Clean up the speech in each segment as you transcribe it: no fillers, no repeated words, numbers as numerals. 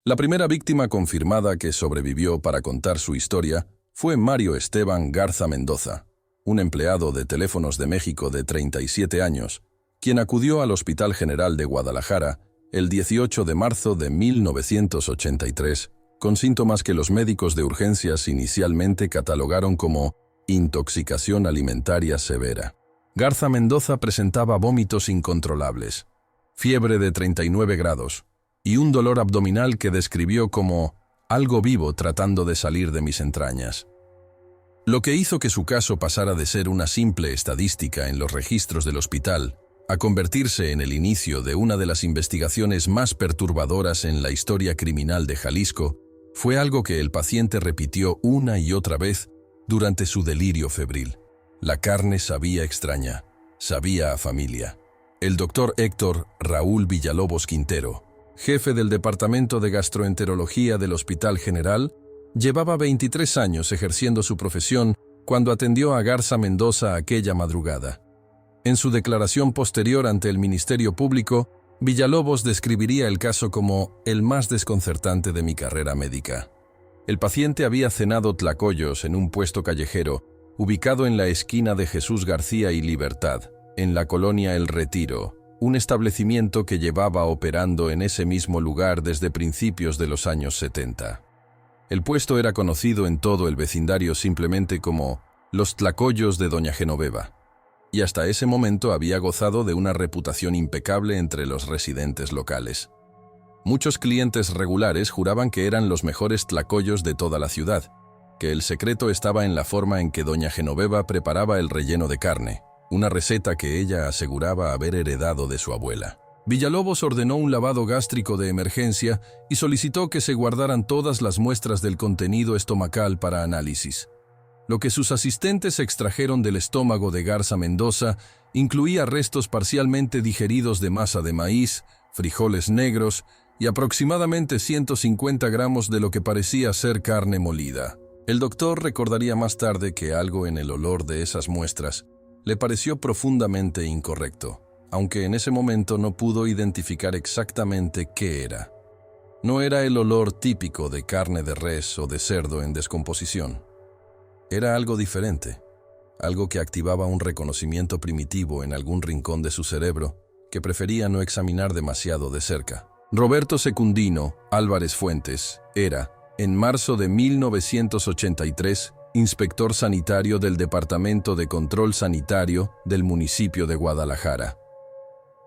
La primera víctima confirmada que sobrevivió para contar su historia fue Mario Esteban Garza Mendoza, un empleado de Teléfonos de México de 37 años, quien acudió al Hospital General de Guadalajara el 18 de marzo de 1983 con síntomas que los médicos de urgencias inicialmente catalogaron como intoxicación alimentaria severa. Garza Mendoza presentaba vómitos incontrolables, fiebre de 39 grados y un dolor abdominal que describió como algo vivo tratando de salir de mis entrañas. Lo que hizo que su caso pasara de ser una simple estadística en los registros del hospital a convertirse en el inicio de una de las investigaciones más perturbadoras en la historia criminal de Jalisco fue algo que el paciente repitió una y otra vez durante su delirio febril. La carne sabía extraña, sabía a familia. El doctor Héctor Raúl Villalobos Quintero, jefe del Departamento de Gastroenterología del Hospital General, llevaba 23 años ejerciendo su profesión cuando atendió a Garza Mendoza aquella madrugada. En su declaración posterior ante el Ministerio Público, Villalobos describiría el caso como el más desconcertante de mi carrera médica. El paciente había cenado tlacoyos en un puesto callejero, ubicado en la esquina de Jesús García y Libertad, en la colonia El Retiro, un establecimiento que llevaba operando en ese mismo lugar desde principios de los años 70. El puesto era conocido en todo el vecindario simplemente como los tlacoyos de Doña Genoveva, y hasta ese momento había gozado de una reputación impecable entre los residentes locales. Muchos clientes regulares juraban que eran los mejores tlacoyos de toda la ciudad, que el secreto estaba en la forma en que Doña Genoveva preparaba el relleno de carne, una receta que ella aseguraba haber heredado de su abuela. Villalobos ordenó un lavado gástrico de emergencia y solicitó que se guardaran todas las muestras del contenido estomacal para análisis. Lo que sus asistentes extrajeron del estómago de Garza Mendoza incluía restos parcialmente digeridos de masa de maíz, frijoles negros y aproximadamente 150 gramos de lo que parecía ser carne molida. El doctor recordaría más tarde que algo en el olor de esas muestras le pareció profundamente incorrecto, aunque en ese momento no pudo identificar exactamente qué era. No era el olor típico de carne de res o de cerdo en descomposición. Era algo diferente, algo que activaba un reconocimiento primitivo en algún rincón de su cerebro que prefería no examinar demasiado de cerca. Roberto Secundino Álvarez Fuentes era, en marzo de 1983, inspector sanitario del Departamento de Control Sanitario del municipio de Guadalajara.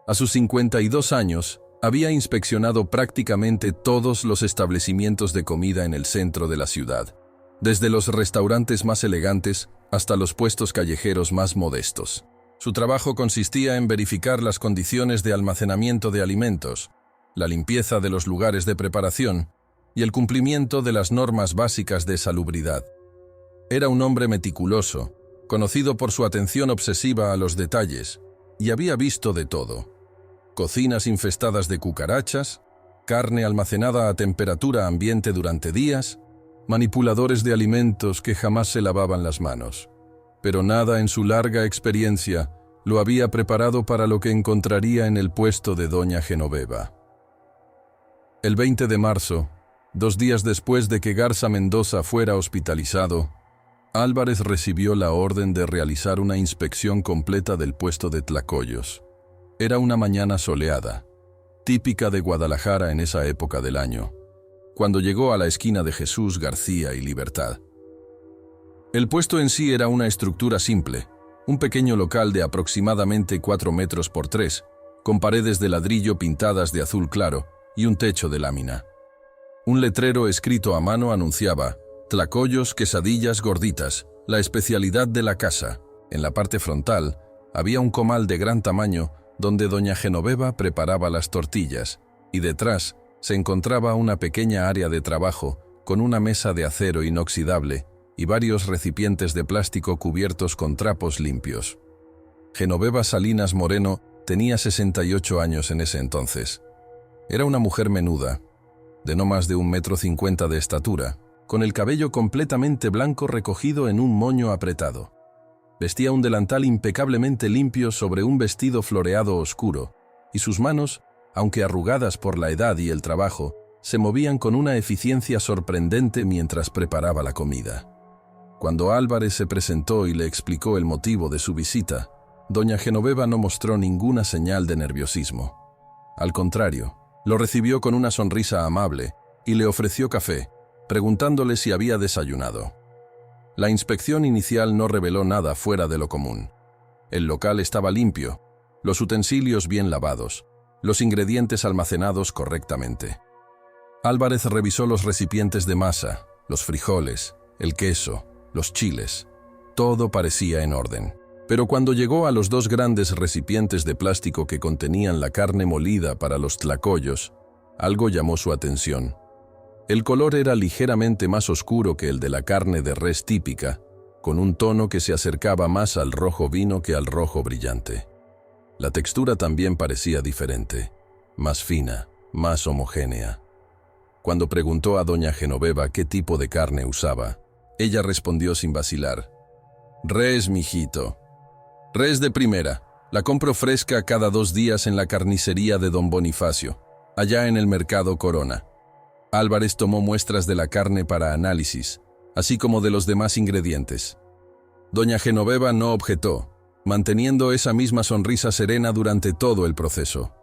A sus 52 años, había inspeccionado prácticamente todos los establecimientos de comida en el centro de la ciudad, desde los restaurantes más elegantes hasta los puestos callejeros más modestos. Su trabajo consistía en verificar las condiciones de almacenamiento de alimentos, la limpieza de los lugares de preparación y el cumplimiento de las normas básicas de salubridad. Era un hombre meticuloso, conocido por su atención obsesiva a los detalles, y había visto de todo: cocinas infestadas de cucarachas, carne almacenada a temperatura ambiente durante días, manipuladores de alimentos que jamás se lavaban las manos. Pero nada en su larga experiencia lo había preparado para lo que encontraría en el puesto de Doña Genoveva. El 20 de marzo, 2 días después de que Garza Mendoza fuera hospitalizado, Álvarez recibió la orden de realizar una inspección completa del puesto de tlacoyos. Era una mañana soleada, típica de Guadalajara en esa época del año, cuando llegó a la esquina de Jesús García y Libertad. El puesto en sí era una estructura simple, un pequeño local de aproximadamente 4 metros por 3, con paredes de ladrillo pintadas de azul claro y un techo de lámina. Un letrero escrito a mano anunciaba: tlacoyos, quesadillas, gorditas, la especialidad de la casa. En la parte frontal había un comal de gran tamaño donde Doña Genoveva preparaba las tortillas, y detrás se encontraba una pequeña área de trabajo con una mesa de acero inoxidable y varios recipientes de plástico cubiertos con trapos limpios. Genoveva Salinas Moreno tenía 68 años en ese entonces. Era una mujer menuda, de no más de 1,50 m de estatura, con el cabello completamente blanco recogido en un moño apretado. Vestía un delantal impecablemente limpio sobre un vestido floreado oscuro, y sus manos, aunque arrugadas por la edad y el trabajo, se movían con una eficiencia sorprendente mientras preparaba la comida. Cuando Álvarez se presentó y le explicó el motivo de su visita, doña Genoveva no mostró ninguna señal de nerviosismo. Al contrario, lo recibió con una sonrisa amable y le ofreció café, preguntándole si había desayunado. La inspección inicial no reveló nada fuera de lo común. El local estaba limpio, los utensilios bien lavados, los ingredientes almacenados correctamente. Álvarez revisó los recipientes de masa, los frijoles, el queso, los chiles. Todo parecía en orden. Pero cuando llegó a los 2 grandes recipientes de plástico que contenían la carne molida para los tlacoyos, algo llamó su atención. El color era ligeramente más oscuro que el de la carne de res típica, con un tono que se acercaba más al rojo vino que al rojo brillante. La textura también parecía diferente, más fina, más homogénea. Cuando preguntó a doña Genoveva qué tipo de carne usaba, ella respondió sin vacilar: «Res, mijito. Res de primera. La compro fresca cada 2 días en la carnicería de don Bonifacio, allá en el mercado Corona». Álvarez tomó muestras de la carne para análisis, así como de los demás ingredientes. Doña Genoveva no objetó, manteniendo esa misma sonrisa serena durante todo el proceso.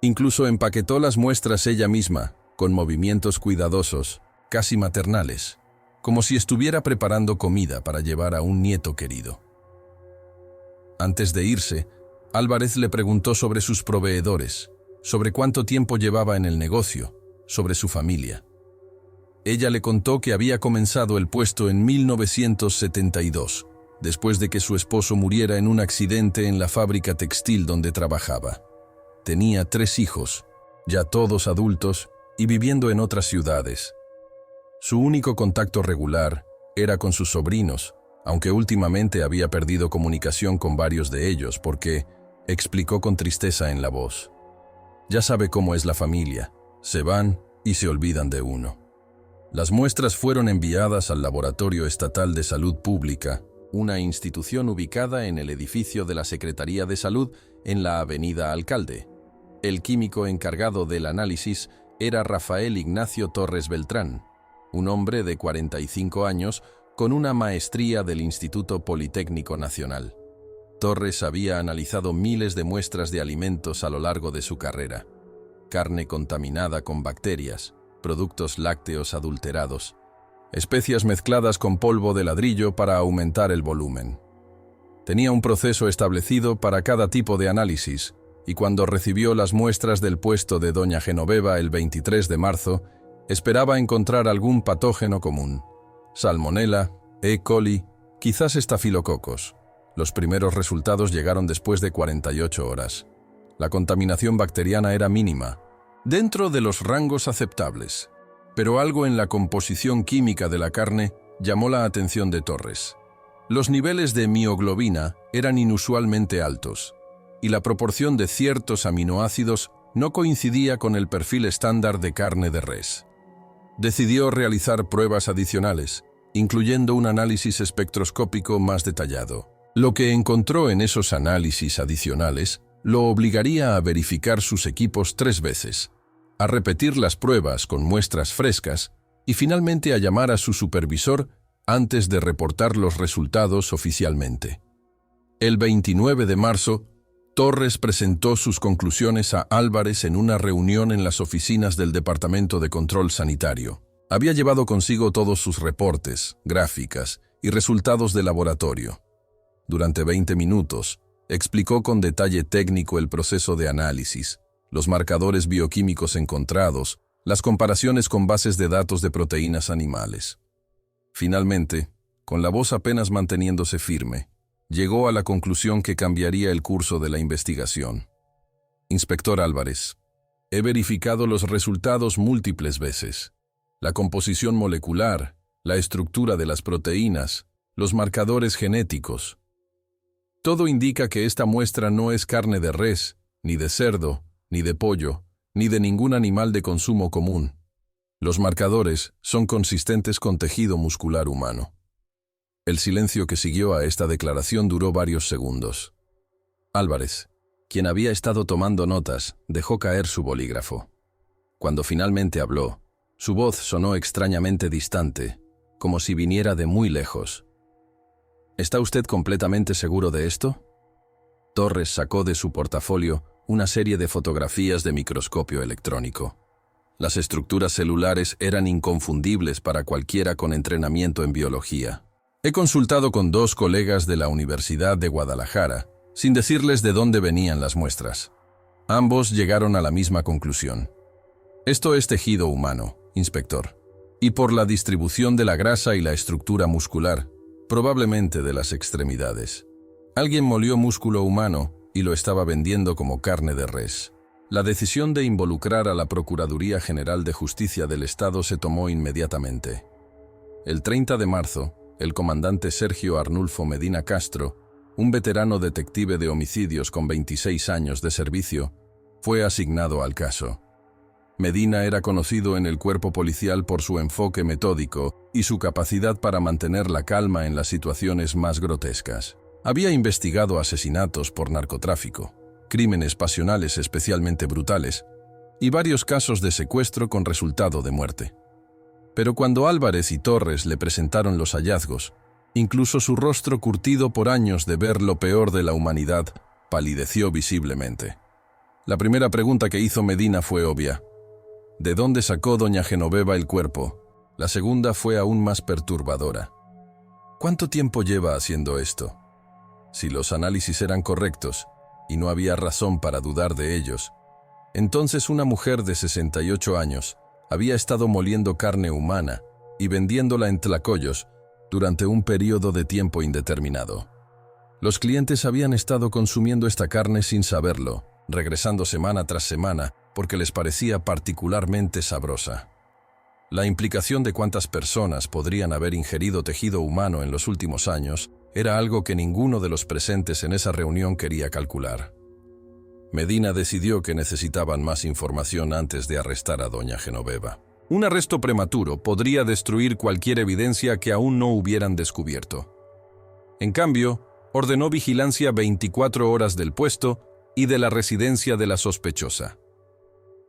Incluso empaquetó las muestras ella misma, con movimientos cuidadosos, casi maternales, como si estuviera preparando comida para llevar a un nieto querido. Antes de irse, Álvarez le preguntó sobre sus proveedores, sobre cuánto tiempo llevaba en el negocio, sobre su familia. Ella le contó que había comenzado el puesto en 1972, después de que su esposo muriera en un accidente en la fábrica textil donde trabajaba. Tenía 3 hijos, ya todos adultos y viviendo en otras ciudades. Su único contacto regular era con sus sobrinos, aunque últimamente había perdido comunicación con varios de ellos porque, explicó con tristeza en la voz, ya sabe cómo es la familia, se van y se olvidan de uno. Las muestras fueron enviadas al Laboratorio Estatal de Salud Pública, una institución ubicada en el edificio de la Secretaría de Salud en la Avenida Alcalde. El químico encargado del análisis era Rafael Ignacio Torres Beltrán, un hombre de 45 años con una maestría del Instituto Politécnico Nacional. Torres había analizado miles de muestras de alimentos a lo largo de su carrera. Carne contaminada con bacterias, productos lácteos adulterados, especias mezcladas con polvo de ladrillo para aumentar el volumen. Tenía un proceso establecido para cada tipo de análisis, y cuando recibió las muestras del puesto de doña Genoveva el 23 de marzo, esperaba encontrar algún patógeno común. Salmonella, E. coli, quizás estafilococos. Los primeros resultados llegaron después de 48 horas. La contaminación bacteriana era mínima, dentro de los rangos aceptables, pero algo en la composición química de la carne llamó la atención de Torres. Los niveles de mioglobina eran inusualmente altos, y la proporción de ciertos aminoácidos no coincidía con el perfil estándar de carne de res. Decidió realizar pruebas adicionales, incluyendo un análisis espectroscópico más detallado. Lo que encontró en esos análisis adicionales lo obligaría a verificar sus equipos 3 veces, a repetir las pruebas con muestras frescas y finalmente a llamar a su supervisor antes de reportar los resultados oficialmente. El 29 de marzo, Torres presentó sus conclusiones a Álvarez en una reunión en las oficinas del Departamento de Control Sanitario. Había llevado consigo todos sus reportes, gráficas y resultados de laboratorio. Durante 20 minutos, explicó con detalle técnico el proceso de análisis, los marcadores bioquímicos encontrados, las comparaciones con bases de datos de proteínas animales. Finalmente, con la voz apenas manteniéndose firme, llegó a la conclusión que cambiaría el curso de la investigación. Inspector Álvarez, he verificado los resultados múltiples veces. La composición molecular, la estructura de las proteínas, los marcadores genéticos. Todo indica que esta muestra no es carne de res, ni de cerdo, ni de pollo, ni de ningún animal de consumo común. Los marcadores son consistentes con tejido muscular humano. El silencio que siguió a esta declaración duró varios segundos. Álvarez, quien había estado tomando notas, dejó caer su bolígrafo. Cuando finalmente habló, su voz sonó extrañamente distante, como si viniera de muy lejos. ¿Está usted completamente seguro de esto? Torres sacó de su portafolio una serie de fotografías de microscopio electrónico. Las estructuras celulares eran inconfundibles para cualquiera con entrenamiento en biología. He consultado con 2 colegas de la Universidad de Guadalajara, sin decirles de dónde venían las muestras. Ambos llegaron a la misma conclusión. Esto es tejido humano, inspector, y por la distribución de la grasa y la estructura muscular, probablemente de las extremidades. Alguien molió músculo humano y lo estaba vendiendo como carne de res. La decisión de involucrar a la Procuraduría General de Justicia del Estado se tomó inmediatamente. El 30 de marzo, el comandante Sergio Arnulfo Medina Castro, un veterano detective de homicidios con 26 años de servicio, fue asignado al caso. Medina era conocido en el cuerpo policial por su enfoque metódico y su capacidad para mantener la calma en las situaciones más grotescas. Había investigado asesinatos por narcotráfico, crímenes pasionales especialmente brutales y varios casos de secuestro con resultado de muerte. Pero cuando Álvarez y Torres le presentaron los hallazgos, incluso su rostro curtido por años de ver lo peor de la humanidad palideció visiblemente. La primera pregunta que hizo Medina fue obvia. ¿De dónde sacó doña Genoveva el cuerpo? La segunda fue aún más perturbadora. ¿Cuánto tiempo lleva haciendo esto? Si los análisis eran correctos, y no había razón para dudar de ellos, entonces una mujer de 68 años había estado moliendo carne humana y vendiéndola en tlacoyos durante un periodo de tiempo indeterminado. Los clientes habían estado consumiendo esta carne sin saberlo, regresando semana tras semana porque les parecía particularmente sabrosa. La implicación de cuántas personas podrían haber ingerido tejido humano en los últimos años era algo que ninguno de los presentes en esa reunión quería calcular. Medina decidió que necesitaban más información antes de arrestar a doña Genoveva. Un arresto prematuro podría destruir cualquier evidencia que aún no hubieran descubierto. En cambio, ordenó vigilancia 24 horas del puesto y de la residencia de la sospechosa.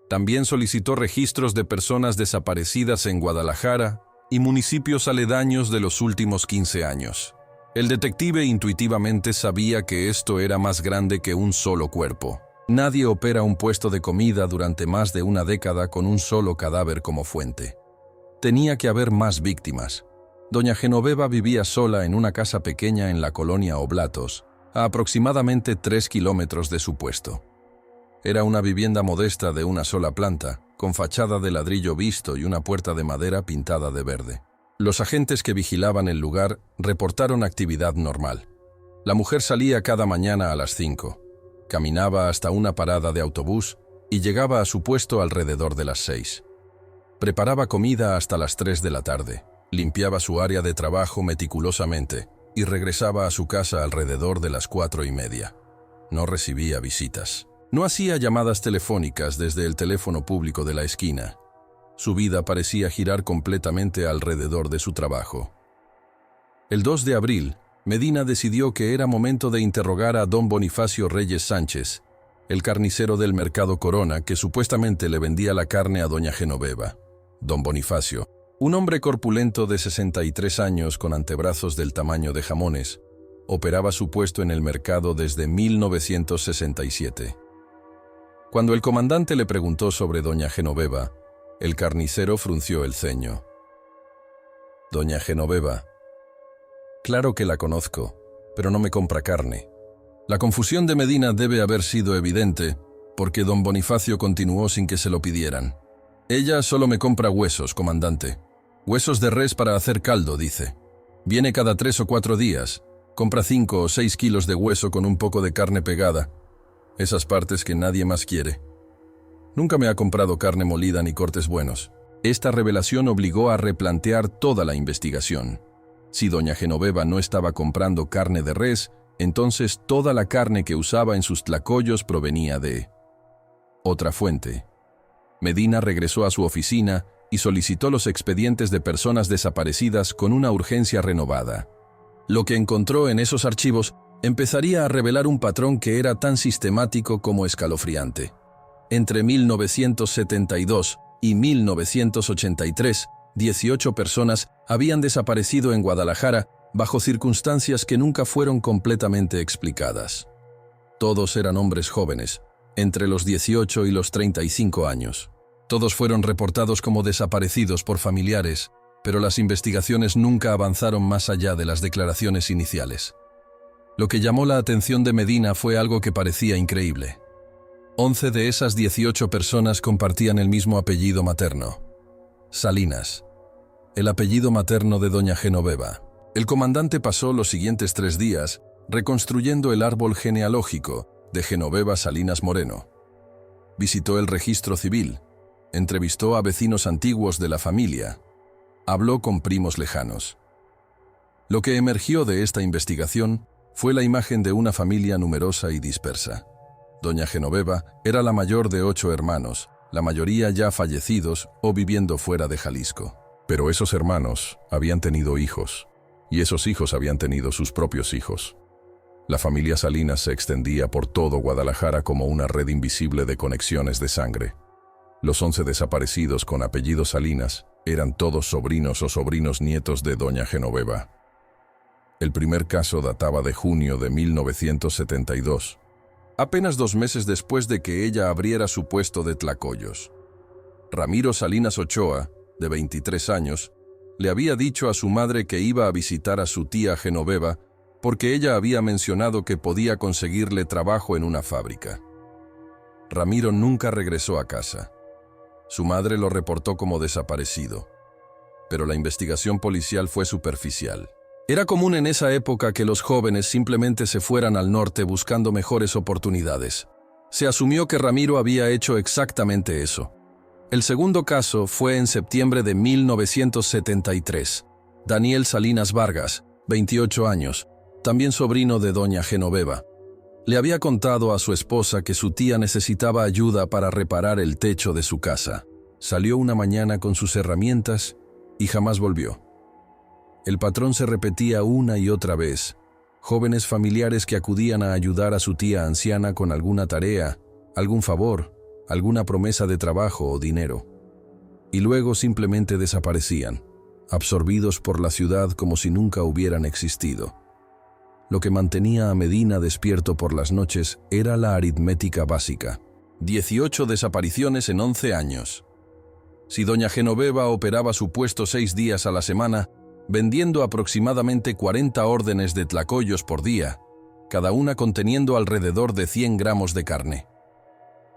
También solicitó registros de personas desaparecidas en Guadalajara y municipios aledaños de los últimos 15 años. El detective intuitivamente sabía que esto era más grande que un solo cuerpo. Nadie opera un puesto de comida durante más de una década con un solo cadáver como fuente. Tenía que haber más víctimas. Doña Genoveva vivía sola en una casa pequeña en la colonia Oblatos, a aproximadamente 3 kilómetros de su puesto. Era una vivienda modesta de una sola planta, con fachada de ladrillo visto y una puerta de madera pintada de verde. Los agentes que vigilaban el lugar reportaron actividad normal. La mujer salía cada mañana a las 5. Caminaba hasta una parada de autobús y llegaba a su puesto alrededor de las 6. Preparaba comida hasta las 3 de la tarde, limpiaba su área de trabajo meticulosamente y regresaba a su casa alrededor de las 4:30. No recibía visitas. No hacía llamadas telefónicas desde el teléfono público de la esquina. Su vida parecía girar completamente alrededor de su trabajo. El 2 de abril, Medina decidió que era momento de interrogar a don Bonifacio Reyes Sánchez, el carnicero del Mercado Corona que supuestamente le vendía la carne a doña Genoveva. Don Bonifacio, un hombre corpulento de 63 años con antebrazos del tamaño de jamones, operaba su puesto en el mercado desde 1967. Cuando el comandante le preguntó sobre doña Genoveva, el carnicero frunció el ceño. Doña Genoveva. Claro que la conozco, pero no me compra carne. La confusión de Medina debe haber sido evidente, porque don Bonifacio continuó sin que se lo pidieran. Ella solo me compra huesos, comandante. Huesos de res para hacer caldo, dice. Viene cada 3 o 4 días. Compra 5 o 6 kilos de hueso con un poco de carne pegada. Esas partes que nadie más quiere. Nunca me ha comprado carne molida ni cortes buenos. Esta revelación obligó a replantear toda la investigación. Si doña Genoveva no estaba comprando carne de res, entonces toda la carne que usaba en sus tlacoyos provenía de otra fuente. Medina regresó a su oficina y solicitó los expedientes de personas desaparecidas con una urgencia renovada. Lo que encontró en esos archivos empezaría a revelar un patrón que era tan sistemático como escalofriante. Entre 1972 y 1983, 18 personas habían desaparecido en Guadalajara bajo circunstancias que nunca fueron completamente explicadas. Todos eran hombres jóvenes, entre los 18 y los 35 años. Todos fueron reportados como desaparecidos por familiares, pero las investigaciones nunca avanzaron más allá de las declaraciones iniciales. Lo que llamó la atención de Medina fue algo que parecía increíble. 11 de esas 18 personas compartían el mismo apellido materno: Salinas, el apellido materno de doña Genoveva. El comandante pasó los siguientes 3 días reconstruyendo el árbol genealógico de Genoveva Salinas Moreno. Visitó el registro civil, entrevistó a vecinos antiguos de la familia, habló con primos lejanos. Lo que emergió de esta investigación fue la imagen de una familia numerosa y dispersa. Doña Genoveva era la mayor de 8 hermanos, la mayoría ya fallecidos o viviendo fuera de Jalisco. Pero esos hermanos habían tenido hijos, y esos hijos habían tenido sus propios hijos. La familia Salinas se extendía por todo Guadalajara como una red invisible de conexiones de sangre. Los 11 desaparecidos con apellido Salinas eran todos sobrinos o sobrinos nietos de doña Genoveva. El primer caso databa de junio de 1972, apenas 2 meses después de que ella abriera su puesto de tlacoyos. Ramiro Salinas Ochoa, de 23 años, le había dicho a su madre que iba a visitar a su tía Genoveva porque ella había mencionado que podía conseguirle trabajo en una fábrica. Ramiro nunca regresó a casa. Su madre lo reportó como desaparecido, pero la investigación policial fue superficial. Era común en esa época que los jóvenes simplemente se fueran al norte buscando mejores oportunidades. Se asumió que Ramiro había hecho exactamente eso. El segundo caso fue en septiembre de 1973. Daniel Salinas Vargas, 28 años, también sobrino de doña Genoveva, le había contado a su esposa que su tía necesitaba ayuda para reparar el techo de su casa. Salió una mañana con sus herramientas y jamás volvió. El patrón se repetía una y otra vez. Jóvenes familiares que acudían a ayudar a su tía anciana con alguna tarea, algún favor, alguna promesa de trabajo o dinero. Y luego simplemente desaparecían, absorbidos por la ciudad como si nunca hubieran existido. Lo que mantenía a Medina despierto por las noches era la aritmética básica. 18 desapariciones en 11 años. Si doña Genoveva operaba su puesto 6 días a la semana, vendiendo aproximadamente 40 órdenes de tlacoyos por día, cada una conteniendo alrededor de 100 gramos de carne.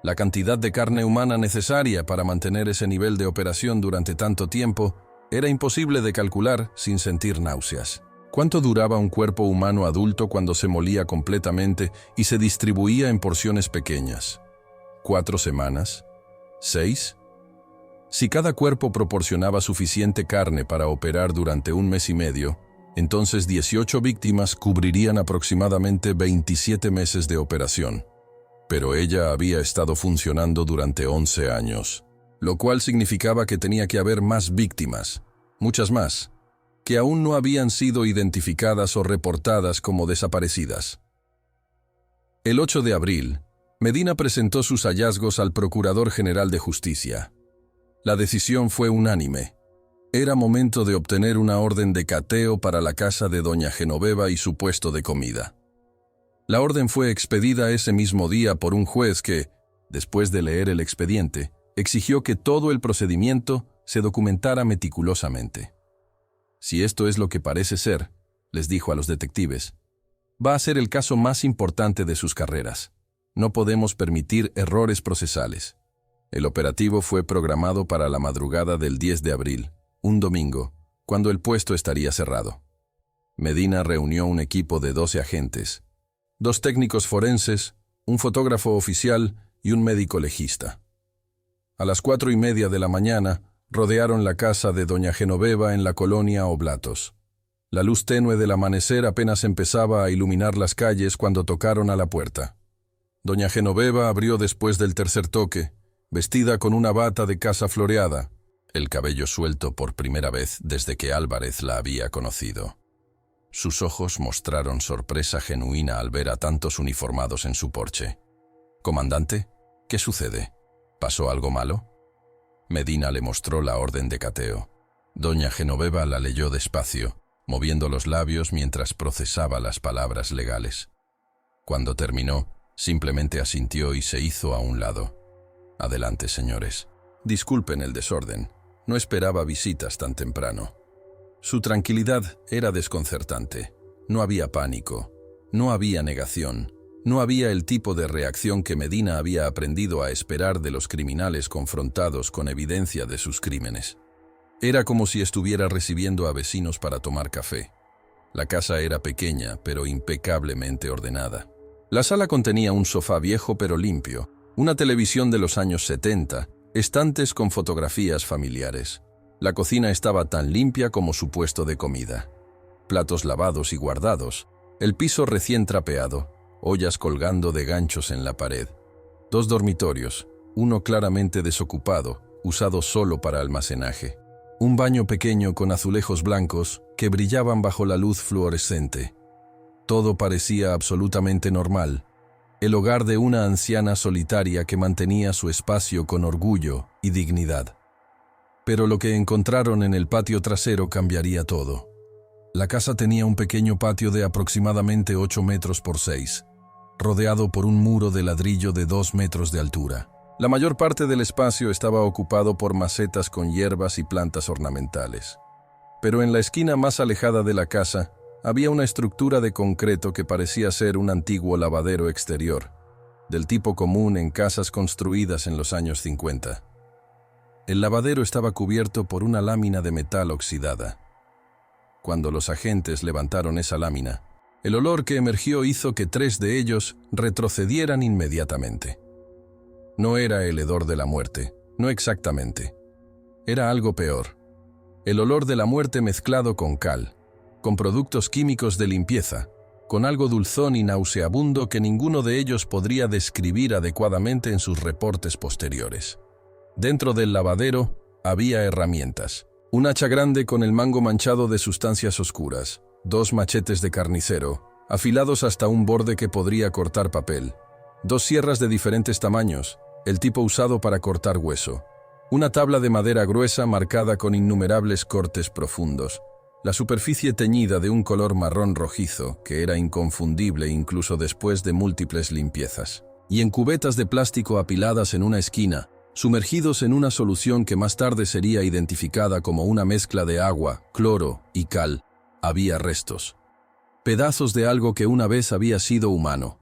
La cantidad de carne humana necesaria para mantener ese nivel de operación durante tanto tiempo era imposible de calcular sin sentir náuseas. ¿Cuánto duraba un cuerpo humano adulto cuando se molía completamente y se distribuía en porciones pequeñas? ¿4 semanas? ¿6? Si cada cuerpo proporcionaba suficiente carne para operar durante 1 mes y medio, entonces 18 víctimas cubrirían aproximadamente 27 meses de operación. Pero ella había estado funcionando durante 11 años, lo cual significaba que tenía que haber más víctimas, muchas más, que aún no habían sido identificadas o reportadas como desaparecidas. El 8 de abril, Medina presentó sus hallazgos al Procurador General de Justicia. La decisión fue unánime. Era momento de obtener una orden de cateo para la casa de doña Genoveva y su puesto de comida. La orden fue expedida ese mismo día por un juez que, después de leer el expediente, exigió que todo el procedimiento se documentara meticulosamente. Si esto es lo que parece ser, les dijo a los detectives, va a ser el caso más importante de sus carreras. No podemos permitir errores procesales. El operativo fue programado para la madrugada del 10 de abril, un domingo, cuando el puesto estaría cerrado. Medina reunió un equipo de 12 agentes, 2 técnicos forenses, un fotógrafo oficial y un médico legista. A las 4:30 de la mañana, rodearon la casa de doña Genoveva en la colonia Oblatos. La luz tenue del amanecer apenas empezaba a iluminar las calles cuando tocaron a la puerta. Doña Genoveva abrió después del tercer toque, vestida con una bata de casa floreada, el cabello suelto por primera vez desde que Álvarez la había conocido. Sus ojos mostraron sorpresa genuina al ver a tantos uniformados en su porche. «Comandante, ¿qué sucede? ¿Pasó algo malo?» Medina le mostró la orden de cateo. Doña Genoveva la leyó despacio, moviendo los labios mientras procesaba las palabras legales. Cuando terminó, simplemente asintió y se hizo a un lado. Adelante, señores. Disculpen el desorden. No esperaba visitas tan temprano. Su tranquilidad era desconcertante. No había pánico. No había negación. No había el tipo de reacción que Medina había aprendido a esperar de los criminales confrontados con evidencia de sus crímenes. Era como si estuviera recibiendo a vecinos para tomar café. La casa era pequeña, pero impecablemente ordenada. La sala contenía un sofá viejo pero limpio, una televisión de los años 70, estantes con fotografías familiares. La cocina estaba tan limpia como su puesto de comida. Platos lavados y guardados, el piso recién trapeado, ollas colgando de ganchos en la pared. 2 dormitorios, uno claramente desocupado, usado solo para almacenaje. Un baño pequeño con azulejos blancos que brillaban bajo la luz fluorescente. Todo parecía absolutamente normal. El hogar de una anciana solitaria que mantenía su espacio con orgullo y dignidad. Pero lo que encontraron en el patio trasero cambiaría todo. La casa tenía un pequeño patio de aproximadamente 8 metros por 6, rodeado por un muro de ladrillo de 2 metros de altura. La mayor parte del espacio estaba ocupado por macetas con hierbas y plantas ornamentales. Pero en la esquina más alejada de la casa, había una estructura de concreto que parecía ser un antiguo lavadero exterior, del tipo común en casas construidas en los años 50. El lavadero estaba cubierto por una lámina de metal oxidada. Cuando los agentes levantaron esa lámina, el olor que emergió hizo que 3 de ellos retrocedieran inmediatamente. No era el hedor de la muerte, no exactamente. Era algo peor. El olor de la muerte mezclado con cal, con productos químicos de limpieza, con algo dulzón y nauseabundo que ninguno de ellos podría describir adecuadamente en sus reportes posteriores. Dentro del lavadero había herramientas. Un hacha grande con el mango manchado de sustancias oscuras, 2 machetes de carnicero, afilados hasta un borde que podría cortar papel, 2 sierras de diferentes tamaños, el tipo usado para cortar hueso, una tabla de madera gruesa marcada con innumerables cortes profundos, la superficie teñida de un color marrón rojizo que era inconfundible incluso después de múltiples limpiezas, y en cubetas de plástico apiladas en una esquina, sumergidos en una solución que más tarde sería identificada como una mezcla de agua, cloro y cal, había restos. Pedazos de algo que una vez había sido humano.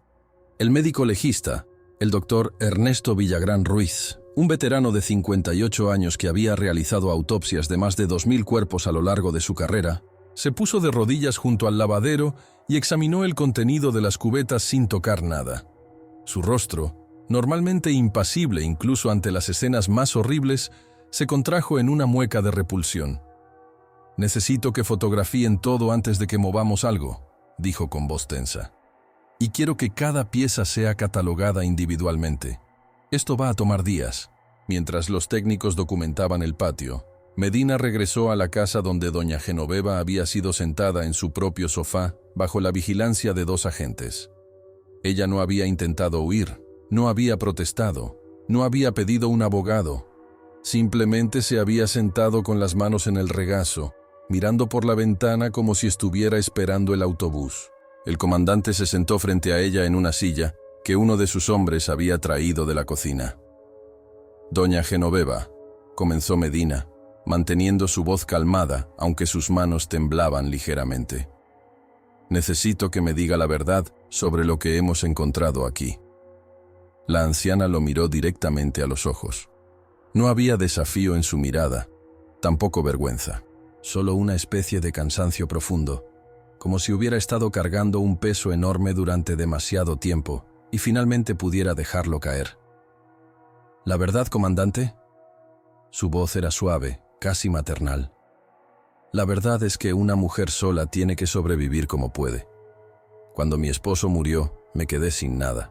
El médico legista, el doctor Ernesto Villagrán Ruiz, un veterano de 58 años que había realizado autopsias de más de 2000 cuerpos a lo largo de su carrera, se puso de rodillas junto al lavadero y examinó el contenido de las cubetas sin tocar nada. Su rostro, normalmente impasible incluso ante las escenas más horribles, se contrajo en una mueca de repulsión. «Necesito que fotografíen todo antes de que movamos algo», dijo con voz tensa. «Y quiero que cada pieza sea catalogada individualmente. Esto va a tomar días». Mientras los técnicos documentaban el patio, Medina regresó a la casa donde doña Genoveva había sido sentada en su propio sofá bajo la vigilancia de 2 agentes. Ella no había intentado huir. No había protestado, no había pedido un abogado. Simplemente se había sentado con las manos en el regazo, mirando por la ventana como si estuviera esperando el autobús. El comandante se sentó frente a ella en una silla que uno de sus hombres había traído de la cocina. «Doña Genoveva», comenzó Medina, manteniendo su voz calmada, aunque sus manos temblaban ligeramente. «Necesito que me diga la verdad sobre lo que hemos encontrado aquí». La anciana lo miró directamente a los ojos. No había desafío en su mirada, tampoco vergüenza, solo una especie de cansancio profundo, como si hubiera estado cargando un peso enorme durante demasiado tiempo y finalmente pudiera dejarlo caer. «¿La verdad, comandante?» Su voz era suave, casi maternal. «La verdad es que una mujer sola tiene que sobrevivir como puede. Cuando mi esposo murió, me quedé sin nada.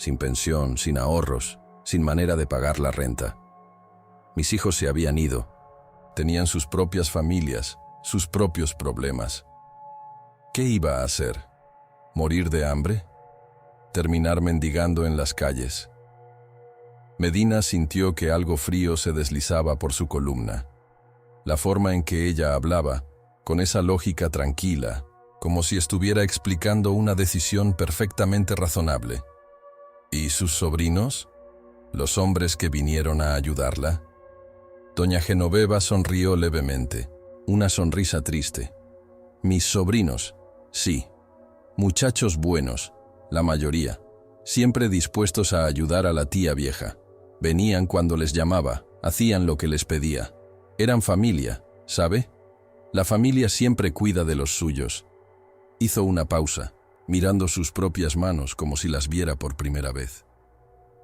Sin pensión, sin ahorros, sin manera de pagar la renta. Mis hijos se habían ido. Tenían sus propias familias, sus propios problemas. ¿Qué iba a hacer? ¿Morir de hambre? ¿Terminar mendigando en las calles? Medina sintió que algo frío se deslizaba por su columna. La forma en que ella hablaba, con esa lógica tranquila, como si estuviera explicando una decisión perfectamente razonable. ¿Y sus sobrinos? ¿Los hombres que vinieron a ayudarla? Doña Genoveva sonrió levemente, una sonrisa triste. Mis sobrinos, sí. Muchachos buenos, la mayoría, siempre dispuestos a ayudar a la tía vieja. Venían cuando les llamaba, hacían lo que les pedía. Eran familia, ¿sabe? La familia siempre cuida de los suyos. Hizo una pausa, mirando sus propias manos como si las viera por primera vez.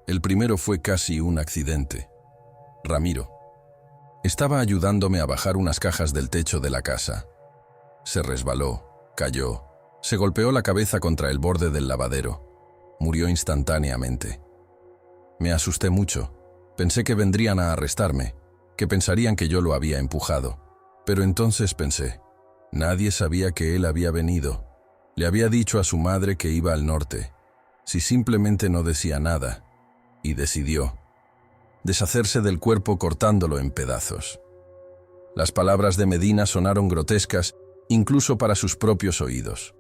El primero fue casi un accidente. Ramiro. Estaba ayudándome a bajar unas cajas del techo de la casa. Se resbaló, cayó, se golpeó la cabeza contra el borde del lavadero. Murió instantáneamente. Me asusté mucho. Pensé que vendrían a arrestarme, que pensarían que yo lo había empujado. Pero entonces pensé, nadie sabía que él había venido. Le había dicho a su madre que iba al norte. Si simplemente no decía nada. Y decidió deshacerse del cuerpo cortándolo en pedazos. Las palabras de Medina sonaron grotescas, incluso para sus propios oídos.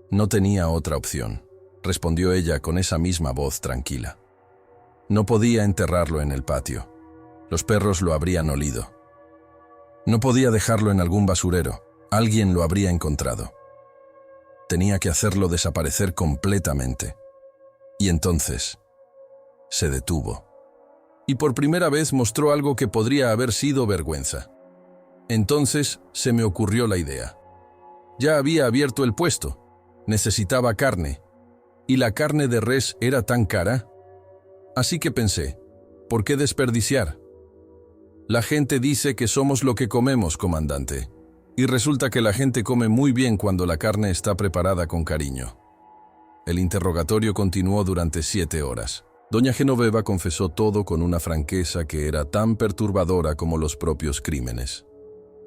No tenía otra opción, respondió ella con esa misma voz tranquila. No podía enterrarlo en el patio. Los perros lo habrían olido. No podía dejarlo en algún basurero. Alguien lo habría encontrado. Tenía que hacerlo desaparecer completamente. Y entonces se detuvo. Y por primera vez mostró algo que podría haber sido vergüenza. Entonces se me ocurrió la idea. Ya había abierto el puesto. Necesitaba carne. Y la carne de res era tan cara. Así que pensé, ¿por qué desperdiciar? La gente dice que somos lo que comemos, comandante. Y resulta que la gente come muy bien cuando la carne está preparada con cariño. El interrogatorio continuó durante 7 horas. Doña Genoveva confesó todo con una franqueza que era tan perturbadora como los propios crímenes.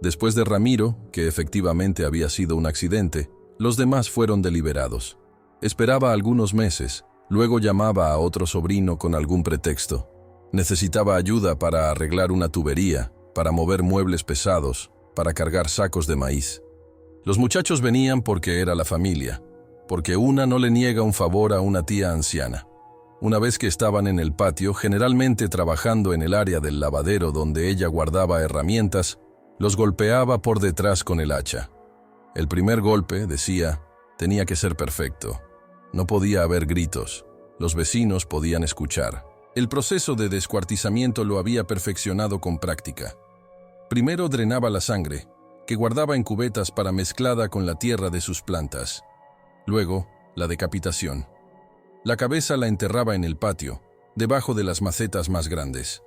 Después de Ramiro, que efectivamente había sido un accidente, los demás fueron deliberados. Esperaba algunos meses, luego llamaba a otro sobrino con algún pretexto. Necesitaba ayuda para arreglar una tubería, para mover muebles pesados, para cargar sacos de maíz. Los muchachos venían porque era la familia, porque una no le niega un favor a una tía anciana. Una vez que estaban en el patio, generalmente trabajando en el área del lavadero donde ella guardaba herramientas, los golpeaba por detrás con el hacha. El primer golpe, decía, tenía que ser perfecto. No podía haber gritos. Los vecinos podían escuchar. El proceso de descuartizamiento lo había perfeccionado con práctica. Primero drenaba la sangre, que guardaba en cubetas para mezclada con la tierra de sus plantas. Luego, la decapitación. La cabeza la enterraba en el patio, debajo de las macetas más grandes.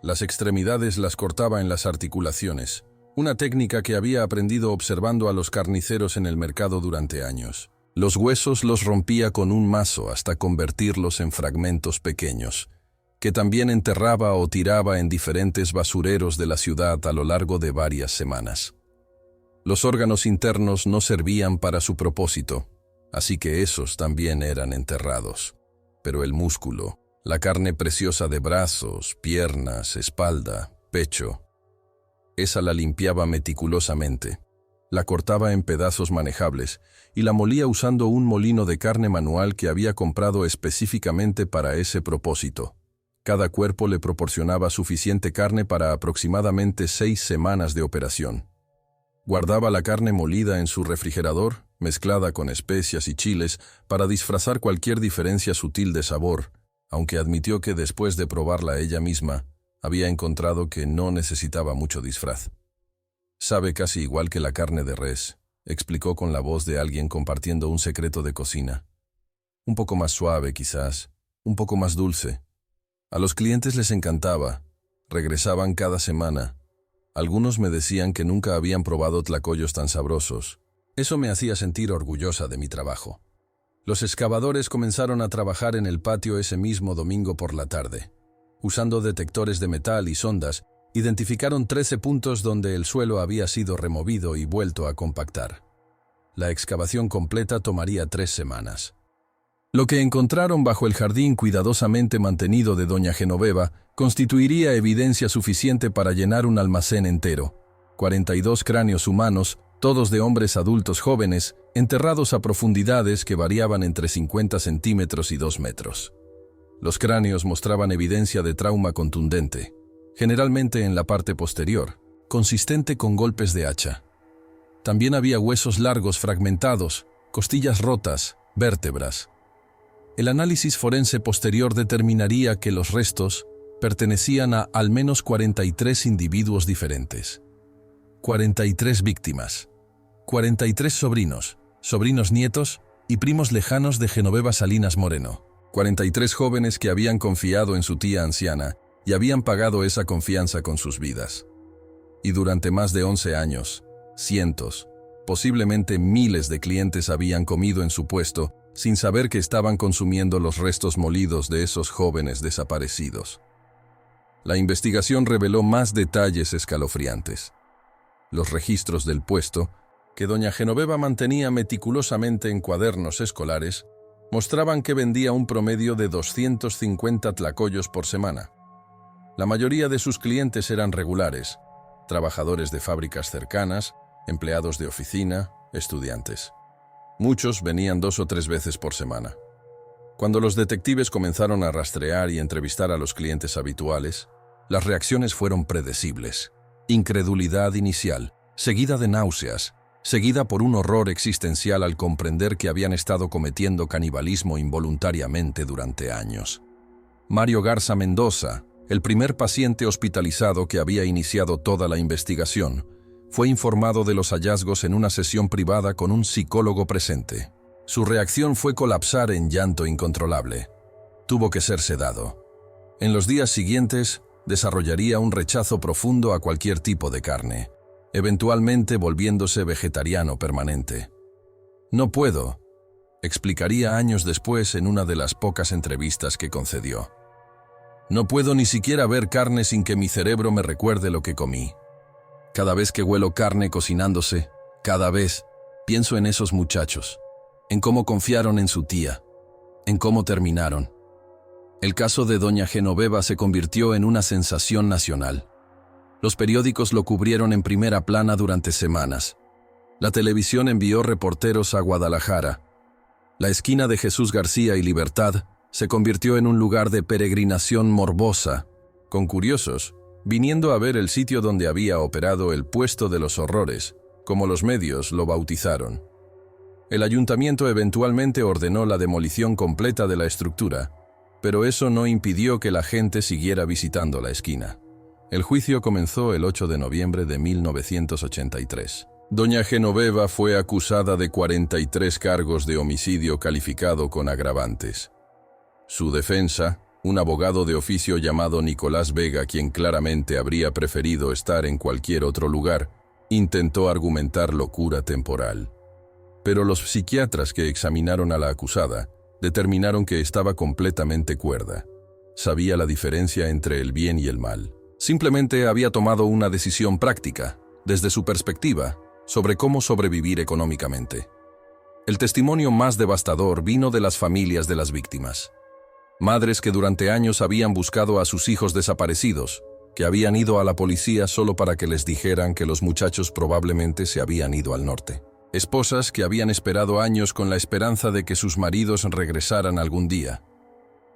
Las extremidades las cortaba en las articulaciones, una técnica que había aprendido observando a los carniceros en el mercado durante años. Los huesos los rompía con un mazo hasta convertirlos en fragmentos pequeños, que también enterraba o tiraba en diferentes basureros de la ciudad a lo largo de varias semanas. Los órganos internos no servían para su propósito, así que esos también eran enterrados. Pero el músculo, la carne preciosa de brazos, piernas, espalda, pecho, esa la limpiaba meticulosamente, la cortaba en pedazos manejables y la molía usando un molino de carne manual que había comprado específicamente para ese propósito. Cada cuerpo le proporcionaba suficiente carne para aproximadamente 6 semanas de operación. Guardaba la carne molida en su refrigerador, mezclada con especias y chiles, para disfrazar cualquier diferencia sutil de sabor, aunque admitió que después de probarla ella misma, había encontrado que no necesitaba mucho disfraz. Sabe casi igual que la carne de res, explicó con la voz de alguien compartiendo un secreto de cocina. Un poco más suave, quizás, un poco más dulce. A los clientes les encantaba. Regresaban cada semana. Algunos me decían que nunca habían probado tlacoyos tan sabrosos. Eso me hacía sentir orgullosa de mi trabajo. Los excavadores comenzaron a trabajar en el patio ese mismo domingo por la tarde. Usando detectores de metal y sondas, identificaron 13 puntos donde el suelo había sido removido y vuelto a compactar. La excavación completa tomaría 3 semanas. Lo que encontraron bajo el jardín cuidadosamente mantenido de doña Genoveva constituiría evidencia suficiente para llenar un almacén entero. 42 cráneos humanos, todos de hombres adultos jóvenes, enterrados a profundidades que variaban entre 50 centímetros y 2 metros. Los cráneos mostraban evidencia de trauma contundente, generalmente en la parte posterior, consistente con golpes de hacha. También había huesos largos fragmentados, costillas rotas, vértebras. El análisis forense posterior determinaría que los restos pertenecían a al menos 43 individuos diferentes. 43 víctimas. 43 sobrinos, sobrinos nietos y primos lejanos de Genoveva Salinas Moreno. 43 jóvenes que habían confiado en su tía anciana y habían pagado esa confianza con sus vidas. Y durante más de 11 años, cientos, posiblemente miles de clientes habían comido en su puesto sin saber que estaban consumiendo los restos molidos de esos jóvenes desaparecidos. La investigación reveló más detalles escalofriantes. Los registros del puesto, que doña Genoveva mantenía meticulosamente en cuadernos escolares, mostraban que vendía un promedio de 250 tlacoyos por semana. La mayoría de sus clientes eran regulares, trabajadores de fábricas cercanas, empleados de oficina, estudiantes. Muchos venían 2 o 3 veces por semana. Cuando los detectives comenzaron a rastrear y entrevistar a los clientes habituales, las reacciones fueron predecibles. Incredulidad inicial, seguida de náuseas, seguida por un horror existencial al comprender que habían estado cometiendo canibalismo involuntariamente durante años. Mario Garza Mendoza, el primer paciente hospitalizado que había iniciado toda la investigación, fue informado de los hallazgos en una sesión privada con un psicólogo presente. Su reacción fue colapsar en llanto incontrolable. Tuvo que ser sedado. En los días siguientes, desarrollaría un rechazo profundo a cualquier tipo de carne, eventualmente volviéndose vegetariano permanente. «No puedo», explicaría años después en una de las pocas entrevistas que concedió. «No puedo ni siquiera ver carne sin que mi cerebro me recuerde lo que comí. Cada vez que huelo carne cocinándose, cada vez pienso en esos muchachos, en cómo confiaron en su tía, en cómo terminaron». El caso de doña Genoveva se convirtió en una sensación nacional. Los periódicos lo cubrieron en primera plana durante semanas. La televisión envió reporteros a Guadalajara. La esquina de Jesús García y Libertad se convirtió en un lugar de peregrinación morbosa, con curiosos viniendo a ver el sitio donde había operado el puesto de los horrores, como los medios lo bautizaron. El ayuntamiento eventualmente ordenó la demolición completa de la estructura, pero eso no impidió que la gente siguiera visitando la esquina. El juicio comenzó el 8 de noviembre de 1983. Doña Genoveva fue acusada de 43 cargos de homicidio calificado con agravantes. Su defensa, un abogado de oficio llamado Nicolás Vega, quien claramente habría preferido estar en cualquier otro lugar, intentó argumentar locura temporal. Pero los psiquiatras que examinaron a la acusada determinaron que estaba completamente cuerda. Sabía la diferencia entre el bien y el mal. Simplemente había tomado una decisión práctica, desde su perspectiva, sobre cómo sobrevivir económicamente. El testimonio más devastador vino de las familias de las víctimas. Madres que durante años habían buscado a sus hijos desaparecidos, que habían ido a la policía solo para que les dijeran que los muchachos probablemente se habían ido al norte. Esposas que habían esperado años con la esperanza de que sus maridos regresaran algún día.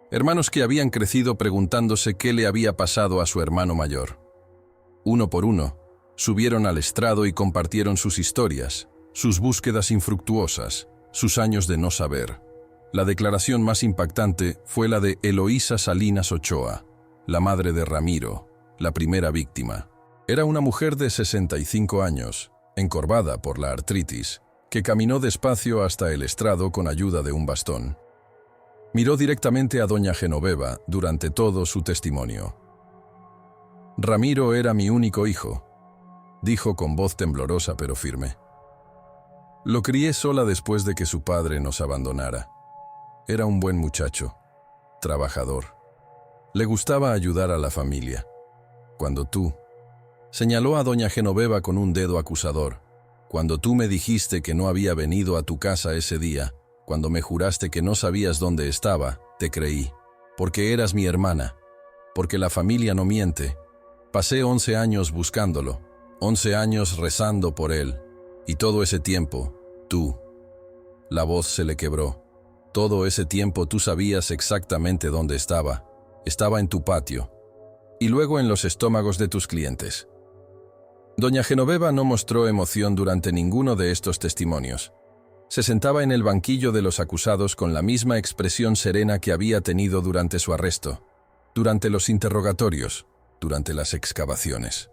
Hermanos que habían crecido preguntándose qué le había pasado a su hermano mayor. Uno por uno, subieron al estrado y compartieron sus historias, sus búsquedas infructuosas, sus años de no saber. La declaración más impactante fue la de Eloísa Salinas Ochoa, la madre de Ramiro, la primera víctima. Era una mujer de 65 años, encorvada por la artritis, que caminó despacio hasta el estrado con ayuda de un bastón. Miró directamente a doña Genoveva durante todo su testimonio. «Ramiro era mi único hijo», dijo con voz temblorosa pero firme. «Lo crié sola después de que su padre nos abandonara. Era un buen muchacho, trabajador. Le gustaba ayudar a la familia. Cuando tú», señaló a doña Genoveva con un dedo acusador, «cuando tú me dijiste que no había venido a tu casa ese día, Cuando me juraste que no sabías dónde estaba, te creí, porque eras mi hermana, porque la familia no miente. Pasé 11 años buscándolo, 11 años rezando por él, y todo ese tiempo, tú. La voz se le quebró. Todo ese tiempo tú sabías exactamente dónde estaba. Estaba en tu patio, y luego en los estómagos de tus clientes. Doña Genoveva no mostró emoción durante ninguno de estos testimonios. Se sentaba en el banquillo de los acusados con la misma expresión serena que había tenido durante su arresto, durante los interrogatorios, durante las excavaciones.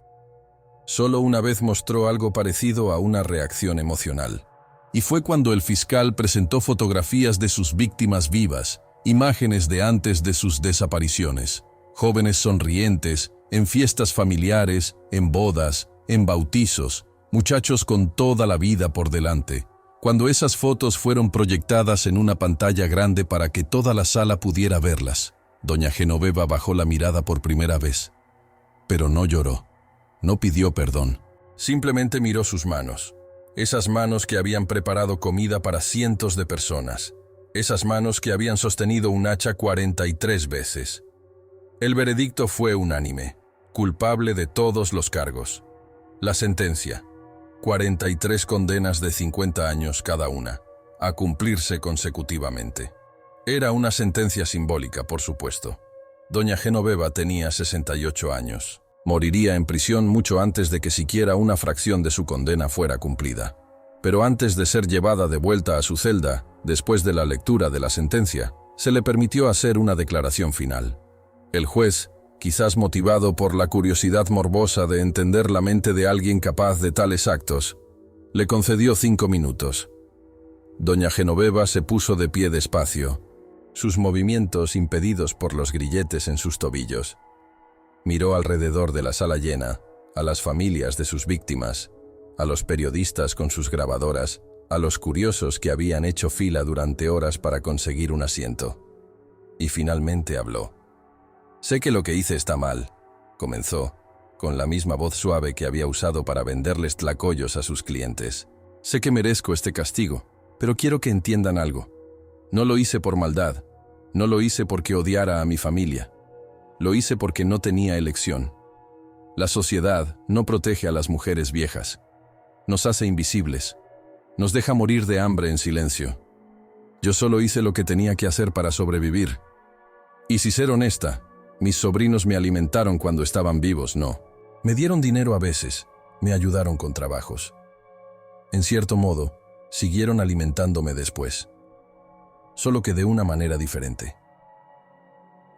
Solo una vez mostró algo parecido a una reacción emocional. Y fue cuando el fiscal presentó fotografías de sus víctimas vivas, imágenes de antes de sus desapariciones, jóvenes sonrientes, en fiestas familiares, en bodas, en bautizos, muchachos con toda la vida por delante. Cuando esas fotos fueron proyectadas en una pantalla grande para que toda la sala pudiera verlas, doña Genoveva bajó la mirada por primera vez. Pero no lloró, no pidió perdón, simplemente miró sus manos. Esas manos que habían preparado comida para cientos de personas. Esas manos que habían sostenido un hacha 43 veces. El veredicto fue unánime, culpable de todos los cargos. La sentencia, 43 condenas de 50 años cada una, a cumplirse consecutivamente. Era una sentencia simbólica, por supuesto. Doña Genoveva tenía 68 años. Moriría en prisión mucho antes de que siquiera una fracción de su condena fuera cumplida. Pero antes de ser llevada de vuelta a su celda, después de la lectura de la sentencia, se le permitió hacer una declaración final. El juez, quizás motivado por la curiosidad morbosa de entender la mente de alguien capaz de tales actos, le concedió 5 minutos. Doña Genoveva se puso de pie despacio, sus movimientos impedidos por los grilletes en sus tobillos. Miró alrededor de la sala llena, a las familias de sus víctimas, a los periodistas con sus grabadoras, a los curiosos que habían hecho fila durante horas para conseguir un asiento. Y finalmente habló. «Sé que lo que hice está mal», comenzó, con la misma voz suave que había usado para venderles tlacoyos a sus clientes. «Sé que merezco este castigo, pero quiero que entiendan algo. No lo hice por maldad, no lo hice porque odiara a mi familia. Lo hice porque no tenía elección. La sociedad no protege a las mujeres viejas. Nos hace invisibles. Nos deja morir de hambre en silencio. Yo solo hice lo que tenía que hacer para sobrevivir. Y si ser honesta, mis sobrinos me alimentaron cuando estaban vivos, no. Me dieron dinero a veces, me ayudaron con trabajos. En cierto modo, siguieron alimentándome después. Solo que de una manera diferente».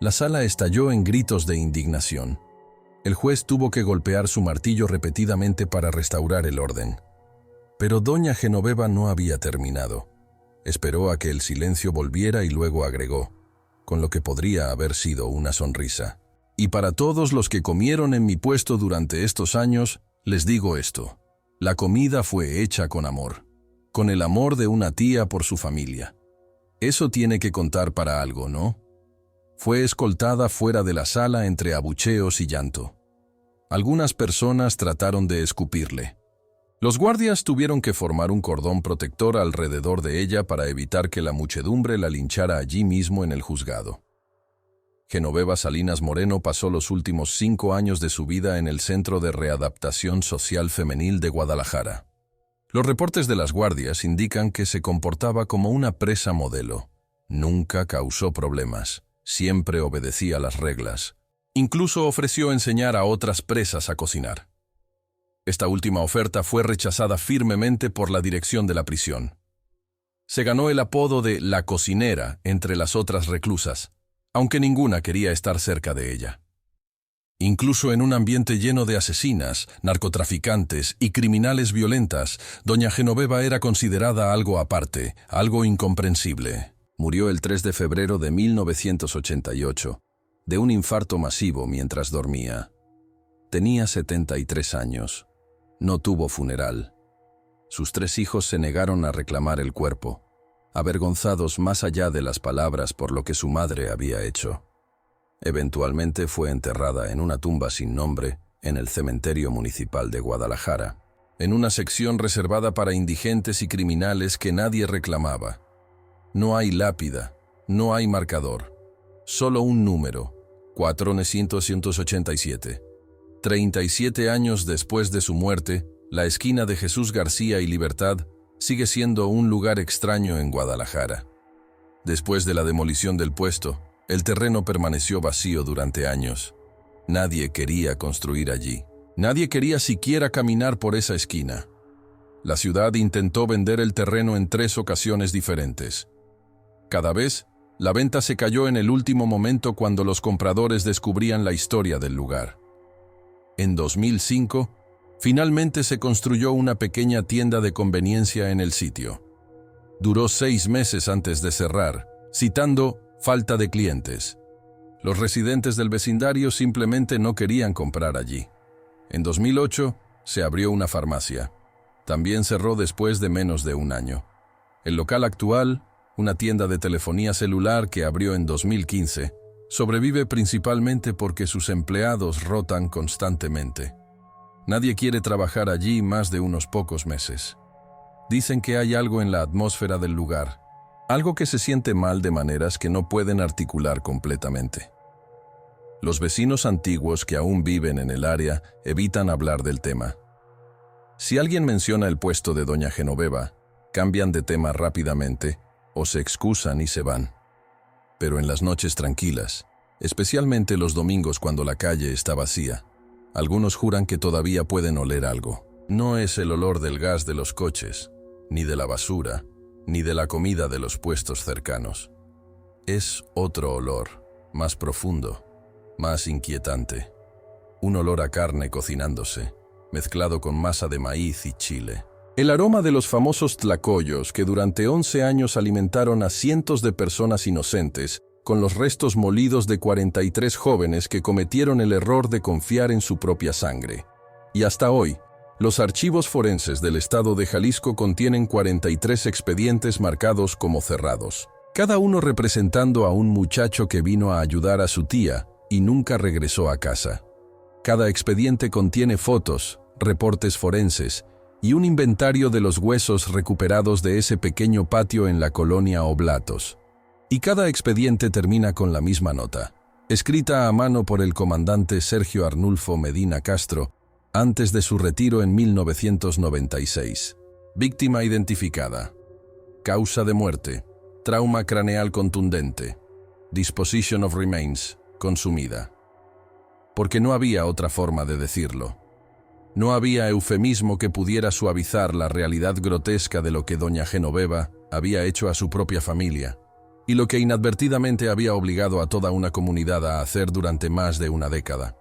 La sala estalló en gritos de indignación. El juez tuvo que golpear su martillo repetidamente para restaurar el orden. Pero doña Genoveva no había terminado. Esperó a que el silencio volviera y luego agregó, con lo que podría haber sido una sonrisa. «Y para todos los que comieron en mi puesto durante estos años, les digo esto. La comida fue hecha con amor. Con el amor de una tía por su familia. Eso tiene que contar para algo, ¿no?» Fue escoltada fuera de la sala entre abucheos y llanto. Algunas personas trataron de escupirle. Los guardias tuvieron que formar un cordón protector alrededor de ella para evitar que la muchedumbre la linchara allí mismo en el juzgado. Genoveva Salinas Moreno pasó los últimos 5 años de su vida en el Centro de Readaptación Social Femenil de Guadalajara. Los reportes de las guardias indican que se comportaba como una presa modelo. Nunca causó problemas. Siempre obedecía las reglas. Incluso ofreció enseñar a otras presas a cocinar. Esta última oferta fue rechazada firmemente por la dirección de la prisión. Se ganó el apodo de «la cocinera» entre las otras reclusas, aunque ninguna quería estar cerca de ella. Incluso en un ambiente lleno de asesinas, narcotraficantes y criminales violentas, doña Genoveva era considerada algo aparte, algo incomprensible. Murió el 3 de febrero de 1988, de un infarto masivo mientras dormía. Tenía 73 años. No tuvo funeral. Sus 3 hijos se negaron a reclamar el cuerpo, avergonzados más allá de las palabras por lo que su madre había hecho. Eventualmente fue enterrada en una tumba sin nombre en el cementerio municipal de Guadalajara, en una sección reservada para indigentes y criminales que nadie reclamaba. No hay lápida, no hay marcador. Solo un número, 4987. 37 años después de su muerte, la esquina de Jesús García y Libertad sigue siendo un lugar extraño en Guadalajara. Después de la demolición del puesto, el terreno permaneció vacío durante años. Nadie quería construir allí. Nadie quería siquiera caminar por esa esquina. La ciudad intentó vender el terreno en 3 ocasiones diferentes. Cada vez, la venta se cayó en el último momento cuando los compradores descubrían la historia del lugar. En 2005, finalmente se construyó una pequeña tienda de conveniencia en el sitio. Duró 6 meses antes de cerrar, citando falta de clientes. Los residentes del vecindario simplemente no querían comprar allí. En 2008, se abrió una farmacia. También cerró después de menos de un año. El local actual, una tienda de telefonía celular que abrió en 2015, sobrevive principalmente porque sus empleados rotan constantemente. Nadie quiere trabajar allí más de unos pocos meses. Dicen que hay algo en la atmósfera del lugar, algo que se siente mal de maneras que no pueden articular completamente. Los vecinos antiguos que aún viven en el área evitan hablar del tema. Si alguien menciona el puesto de Doña Genoveva, cambian de tema rápidamente o se excusan y se van. Pero en las noches tranquilas, especialmente los domingos cuando la calle está vacía, algunos juran que todavía pueden oler algo. No es el olor del gas de los coches, ni de la basura, ni de la comida de los puestos cercanos. Es otro olor, más profundo, más inquietante. Un olor a carne cocinándose, mezclado con masa de maíz y chile. El aroma de los famosos tlacoyos que durante 11 años alimentaron a cientos de personas inocentes con los restos molidos de 43 jóvenes que cometieron el error de confiar en su propia sangre. Y hasta hoy, los archivos forenses del estado de Jalisco contienen 43 expedientes marcados como cerrados, cada uno representando a un muchacho que vino a ayudar a su tía y nunca regresó a casa. Cada expediente contiene fotos, reportes forenses y un inventario de los huesos recuperados de ese pequeño patio en la colonia Oblatos. Y cada expediente termina con la misma nota, escrita a mano por el comandante Sergio Arnulfo Medina Castro, antes de su retiro en 1996. Víctima identificada. Causa de muerte. Trauma craneal contundente. Disposition of remains. Consumida. Porque no había otra forma de decirlo. No había eufemismo que pudiera suavizar la realidad grotesca de lo que doña Genoveva había hecho a su propia familia, y lo que inadvertidamente había obligado a toda una comunidad a hacer durante más de una década.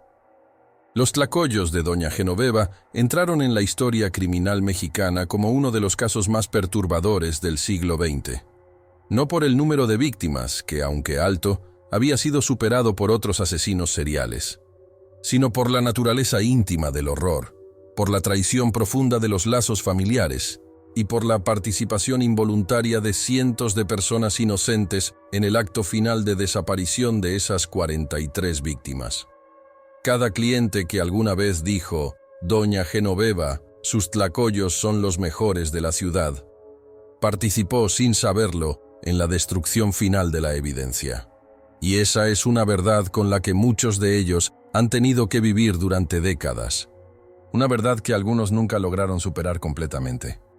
Los tlacoyos de doña Genoveva entraron en la historia criminal mexicana como uno de los casos más perturbadores del siglo XX. No por el número de víctimas, que aunque alto, había sido superado por otros asesinos seriales, sino por la naturaleza íntima del horror, por la traición profunda de los lazos familiares y por la participación involuntaria de cientos de personas inocentes en el acto final de desaparición de esas 43 víctimas. Cada cliente que alguna vez dijo, Doña Genoveva, sus tlacoyos son los mejores de la ciudad, participó sin saberlo en la destrucción final de la evidencia. Y esa es una verdad con la que muchos de ellos han tenido que vivir durante décadas. Una verdad que algunos nunca lograron superar completamente.